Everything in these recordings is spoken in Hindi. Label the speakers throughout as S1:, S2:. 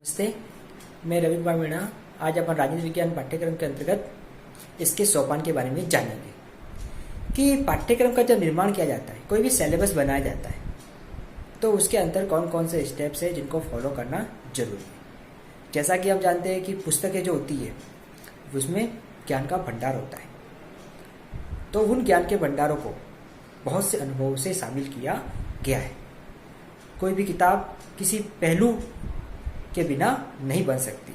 S1: नमस्ते, मैं रवि कुमार मीणा। आज अपन राजनीति विज्ञान पाठ्यक्रम के अंतर्गत इसके सोपान के बारे में जानेंगे कि पाठ्यक्रम का जब निर्माण किया जाता है, कोई भी सिलेबस बनाया जाता है, तो उसके अंदर कौन कौन से स्टेप्स है जिनको फॉलो करना जरूरी है। जैसा कि हम जानते हैं कि पुस्तकें जो होती है उसमें ज्ञान का भंडार होता है, तो उन ज्ञान के भंडारों को बहुत से अनुभवों से शामिल किया गया है। कोई भी किताब किसी पहलू के बिना नहीं बन सकती।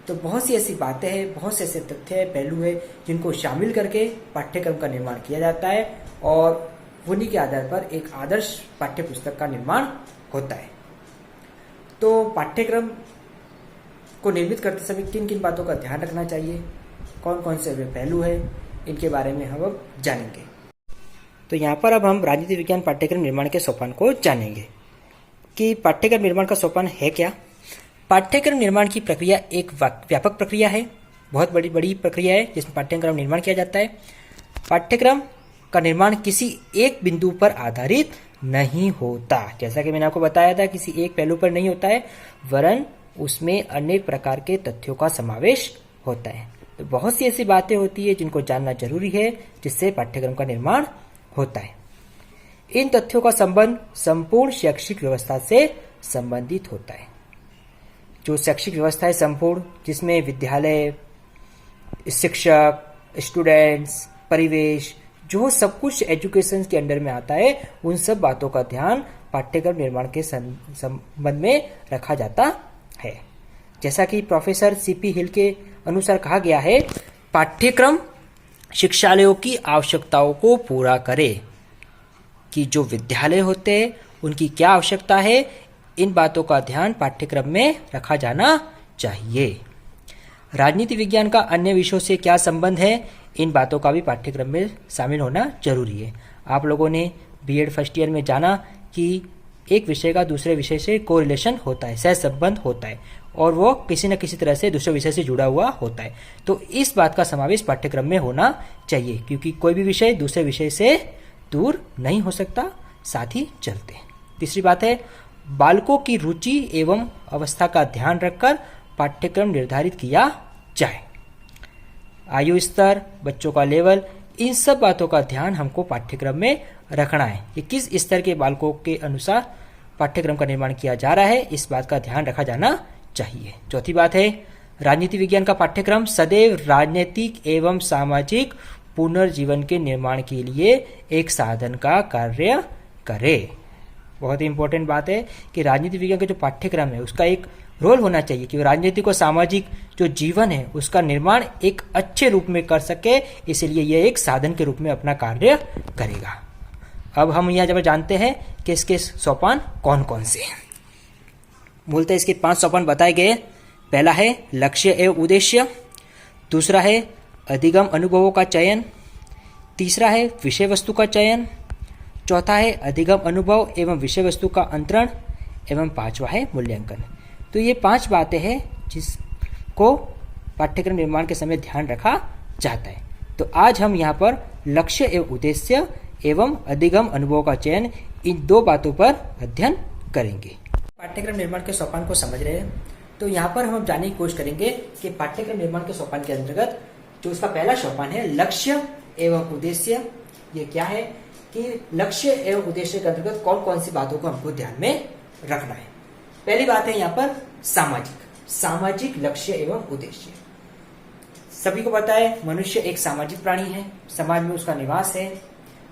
S1: तो बहुत सी ऐसी बातें हैं, बहुत से ऐसे तथ्य है, पहलू है जिनको शामिल करके पाठ्यक्रम का निर्माण किया जाता है और उन्हीं के आधार पर एक आदर्श पाठ्य पुस्तक का निर्माण होता है। तो पाठ्यक्रम को निर्मित करते समय किन किन बातों का ध्यान रखना चाहिए, कौन कौन से वे पहलू है, इनके बारे में हम अब जानेंगे। तो यहाँ पर अब हम राजनीति विज्ञान पाठ्यक्रम निर्माण के सोपान को जानेंगे कि पाठ्यक्रम निर्माण का सोपान है क्या। पाठ्यक्रम निर्माण की प्रक्रिया एक व्यापक प्रक्रिया है, बहुत बड़ी प्रक्रिया है जिसमें पाठ्यक्रम निर्माण किया जाता है। पाठ्यक्रम का निर्माण किसी एक बिंदु पर आधारित नहीं होता, जैसा कि मैंने आपको बताया था, किसी एक पहलू पर नहीं होता है, वरन उसमें अनेक प्रकार के तथ्यों का समावेश होता है। तो बहुत सी ऐसी बातें होती है जिनको जानना जरूरी है, जिससे पाठ्यक्रम का निर्माण होता है। इन तथ्यों का संबंध संपूर्ण शैक्षिक व्यवस्था से संबंधित होता है। जो शैक्षिक व्यवस्था है संपूर्ण, जिसमें विद्यालय, शिक्षक, स्टूडेंट्स, परिवेश, जो सब कुछ एजुकेशन के अंडर में आता है, उन सब बातों का ध्यान पाठ्यक्रम निर्माण के संबंध में रखा जाता है। जैसा कि प्रोफेसर सीपी हिल के अनुसार कहा गया है, पाठ्यक्रम शिक्षालयों की आवश्यकताओं को पूरा करे। कि जो विद्यालय होते हैं उनकी क्या आवश्यकता है, इन बातों का ध्यान पाठ्यक्रम में रखा जाना चाहिए। राजनीति विज्ञान का अन्य विषयों से क्या संबंध है, इन बातों का भी पाठ्यक्रम में शामिल होना जरूरी है। आप लोगों ने बीएड फर्स्ट ईयर में जाना कि एक विषय का दूसरे विषय से कोरिलेशन होता है, सह संबंध होता है, और वो किसी न किसी तरह से दूसरे विषय से जुड़ा हुआ होता है। तो इस बात का समावेश पाठ्यक्रम में होना चाहिए, क्योंकि कोई भी विषय दूसरे विषय से दूर नहीं हो सकता, साथ ही चलते हैं। तीसरी बात है, बालकों की रुचि एवं अवस्था का ध्यान रखकर पाठ्यक्रम निर्धारित किया जाए। आयु स्तर, बच्चों का लेवल, इन सब बातों का ध्यान हमको पाठ्यक्रम में रखना है कि किस स्तर के बालकों के अनुसार पाठ्यक्रम का निर्माण किया जा रहा है, इस बात का ध्यान रखा जाना चाहिए। चौथी बात है, राजनीति विज्ञान का पाठ्यक्रम सदैव राजनीतिक एवं सामाजिक पुनर्जीवन के निर्माण के लिए एक साधन का कार्य करे। बहुत ही इंपॉर्टेंट बात है कि राजनीति विज्ञान का जो पाठ्यक्रम है उसका एक रोल होना चाहिए कि राजनीतिक और सामाजिक जो जीवन है उसका निर्माण एक अच्छे रूप में कर सके, इसलिए यह एक साधन के रूप में अपना कार्य करेगा। अब हम यहाँ जब जानते हैं कि इसके सोपान कौन कौन से हैं। मूलतः इसके 5 सोपान बताए गए। पहला है लक्ष्य एवं उद्देश्य, दूसरा है अधिगम अनुभवों का चयन, तीसरा है विषय वस्तु का चयन, चौथा है अधिगम अनुभव एवं विषय वस्तु का अंतरण, एवं 5वां है मूल्यांकन। तो ये 5 बातें हैं जिसको पाठ्यक्रम निर्माण के समय ध्यान रखा जाता है। तो आज हम यहाँ पर लक्ष्य एवं उद्देश्य एवं अधिगम अनुभवों का चयन, इन 2 बातों पर अध्ययन करेंगे। पाठ्यक्रम निर्माण के सोपान को समझ रहे हैं, तो यहाँ पर हम जानने की कोशिश करेंगे कि पाठ्यक्रम निर्माण के सोपान के अंतर्गत जो उसका पहला सोपान है लक्ष्य एवं उद्देश्य, ये क्या है कि लक्ष्य एवं उद्देश्य के अंतर्गत कौन कौन सी बातों को हमको ध्यान में रखना है। पहली बात है यहाँ पर सामाजिक लक्ष्य एवं उद्देश्य। सभी को पता है मनुष्य एक सामाजिक प्राणी है, समाज में उसका निवास है।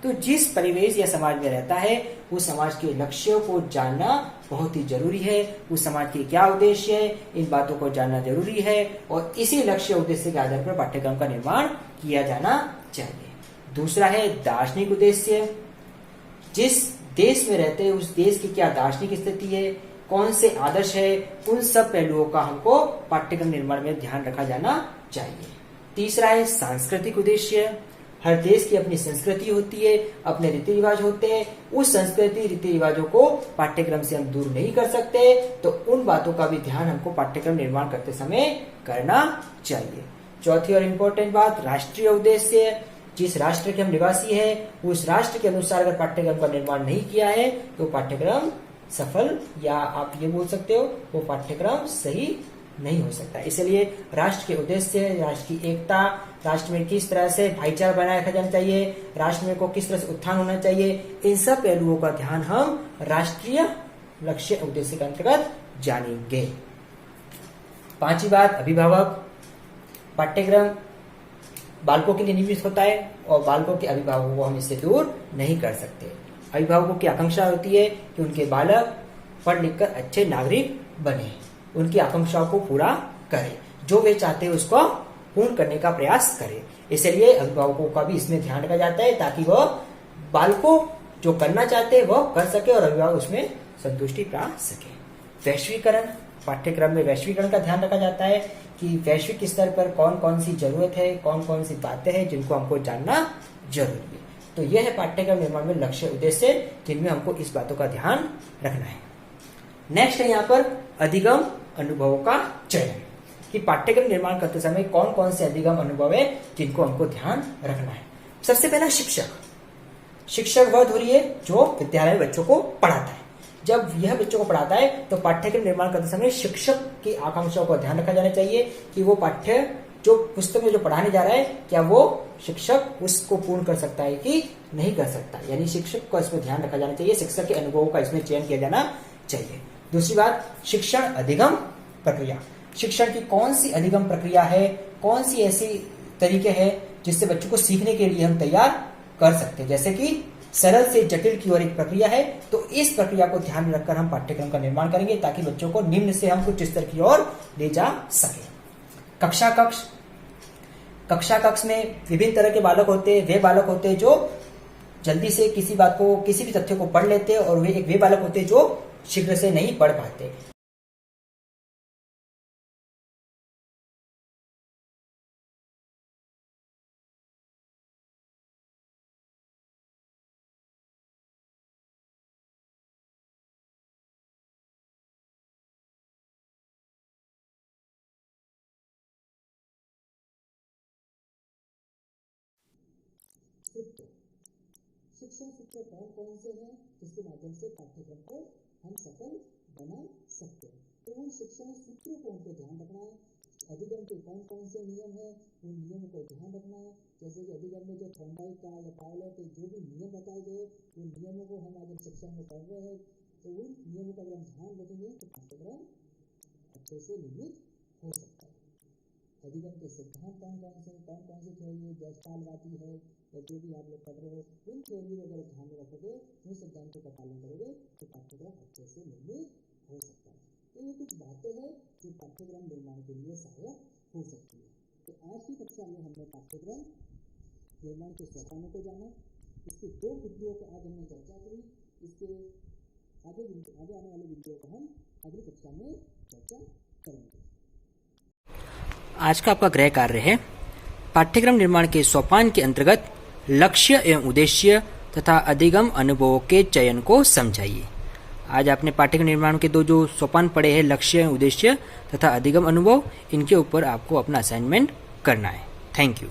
S1: तो जिस परिवेश या समाज में रहता है उस समाज के लक्ष्यों को जानना बहुत ही जरूरी है। उस समाज के क्या उद्देश्य है, इन बातों को जानना जरूरी है, और इसी लक्ष्य उद्देश्य के आधार पर पाठ्यक्रम का निर्माण किया जाना चाहिए। दूसरा है दार्शनिक उद्देश्य, जिस देश में रहते हैं उस देश की क्या दार्शनिक स्थिति है, कौन से आदर्श है, उन सब पहलुओं का हमको पाठ्यक्रम निर्माण में ध्यान रखा जाना चाहिए। तीसरा है सांस्कृतिक उद्देश्य, हर देश की अपनी संस्कृति होती है, अपने रीति रिवाज होते हैं, उस संस्कृति रीति रिवाजों को पाठ्यक्रम से हम दूर नहीं कर सकते, तो उन बातों का भी ध्यान हमको पाठ्यक्रम निर्माण करते समय करना चाहिए। चौथी और इम्पोर्टेंट बात राष्ट्रीय उद्देश्य, जिस राष्ट्र के हम निवासी हैं उस राष्ट्र के अनुसार अगर पाठ्यक्रम का निर्माण नहीं किया है तो पाठ्यक्रम सफल या आप ये बोल सकते हो वो पाठ्यक्रम सही नहीं हो सकता। इसलिए राष्ट्र के उद्देश्य, राष्ट्र की एकता, राष्ट्र में किस तरह से भाईचारा बनाए रखा जाना चाहिए, राष्ट्र में को किस तरह से उत्थान होना चाहिए, इन सब पहलुओं का ध्यान हम राष्ट्रीय लक्ष्य उद्देश्य के अंतर्गत जानेंगे। पांचवी बात, अभिभावक। पाठ्यक्रम बालकों के लिए निर्मित होता है और बालकों के अभिभावकों को हम इससे दूर नहीं कर सकते। अभिभावकों की आकांक्षा होती है कि उनके बालक पढ़ लिख कर अच्छे नागरिक बने, उनकी आकांक्षाओं को पूरा करें, जो वे चाहते हैं उसको पूर्ण करने का प्रयास करें। इसलिए अभिभावकों का भी इसमें ध्यान रखा जाता है ताकि वह बालकों जो करना चाहते हैं वह कर सके और अभिभावक उसमें संतुष्टि प्राप्त सके। वैश्वीकरण, पाठ्यक्रम में वैश्वीकरण का ध्यान रखा जाता है कि वैश्विक स्तर पर कौन कौन सी जरूरत है, कौन कौन सी बातें हैं जिनको हमको जानना जरूरी है। तो यह है पाठ्यक्रम निर्माण में लक्ष्य उद्देश्य जिनमें हमको इस बातों का ध्यान रखना है। नेक्स्ट है यहाँ पर अधिगम अनुभवों का चयन, कि पाठ्यक्रम निर्माण करते समय कौन कौन से अधिगम अनुभव है जिनको हमको ध्यान रखना है। सबसे पहला शिक्षक वह धुरी है जो विद्यालय में बच्चों को पढ़ाता है। जब यह बच्चों को पढ़ाता है तो पाठ्यक्रम निर्माण करते समय शिक्षक की आकांक्षाओं का ध्यान रखा जाना चाहिए कि वो पाठ्य जो पुस्तक में जो पढ़ाने जा रहा है क्या वो शिक्षक उसको पूर्ण कर सकता है कि नहीं कर सकता, यानी शिक्षक को इसमें ध्यान रखा जाना चाहिए, शिक्षक के अनुभवों का इसमें चयन किया जाना चाहिए। दूसरी बात, शिक्षण अधिगम प्रक्रिया। शिक्षण की कौन सी अधिगम प्रक्रिया है, कौन सी ऐसी तरीके हैं जिससे बच्चों को सीखने के लिए हम तैयार कर सकते हैं। जैसे कि सरल से जटिल की ओर एक प्रक्रिया है, तो इस प्रक्रिया को ध्यान में रखकर हम पाठ्यक्रम का निर्माण करेंगे ताकि बच्चों को निम्न से हम उच्च स्तर की ओर ले जा सके। कक्षा कक्ष में विभिन्न तरह के बालक होते हैं। वे बालक होते हैं जो जल्दी से किसी बात को, किसी भी तथ्य को पढ़ लेते हैं, और वे बालक होते हैं जो शीघ्र से नहीं पढ़ पाते। शिक्षण सूत्र कौन कौन से हैं जिसके माध्यम से पाठ्यक्रम को हम सफल बना सकते हैं। तो उन शिक्षण सूत्रों को हमको ध्यान रखना है। अधिगम के कौन कौन से नियम है उन नियमों को ध्यान रखना है। जैसे कि अधिगम में जो थॉर्नडाइक का या पावलोव के जो भी नियम बताए गए उन नियमों को हम आज शिक्षण में पढ़ रहे हैं, तो उन नियमों का अगर हम ध्यान रखेंगे तो पाठ्यक्रम अच्छे से निर्मित हो सकता है। अधिगम के सिद्धांत कौन कौन से थ्योरी गैस्टाल्टवादी है या जो भी आप लोग पढ़ रहे हो, उन थ्योरी को अगर ध्यान में रखोगे, उन सिद्धांतों का पालन करोगे तो पाठ्यक्रम अच्छे से निर्मित हो सकता है। तो ये कुछ बातें हैं जो पाठ्यक्रम निर्माण के लिए सहायक हो सकती है। तो आज की कक्षा में हमने पाठ्यक्रम निर्माण के सोपानों को जाना, इसके 2 बिंदुओं को आज हमने चर्चा करी। इसके आगे आने वाले बिंदुओं को हम अगली कक्षा में चर्चा करेंगे। आज का आपका गृह कार्य है पाठ्यक्रम निर्माण के सोपान के अंतर्गत लक्ष्य एवं उद्देश्य तथा अधिगम अनुभवों के चयन को समझाइए। आज आपने पाठ्यक्रम निर्माण के 2 जो सोपान पढ़े हैं, लक्ष्य एवं उद्देश्य तथा अधिगम अनुभव, इनके ऊपर आपको अपना असाइनमेंट करना है। Thank you.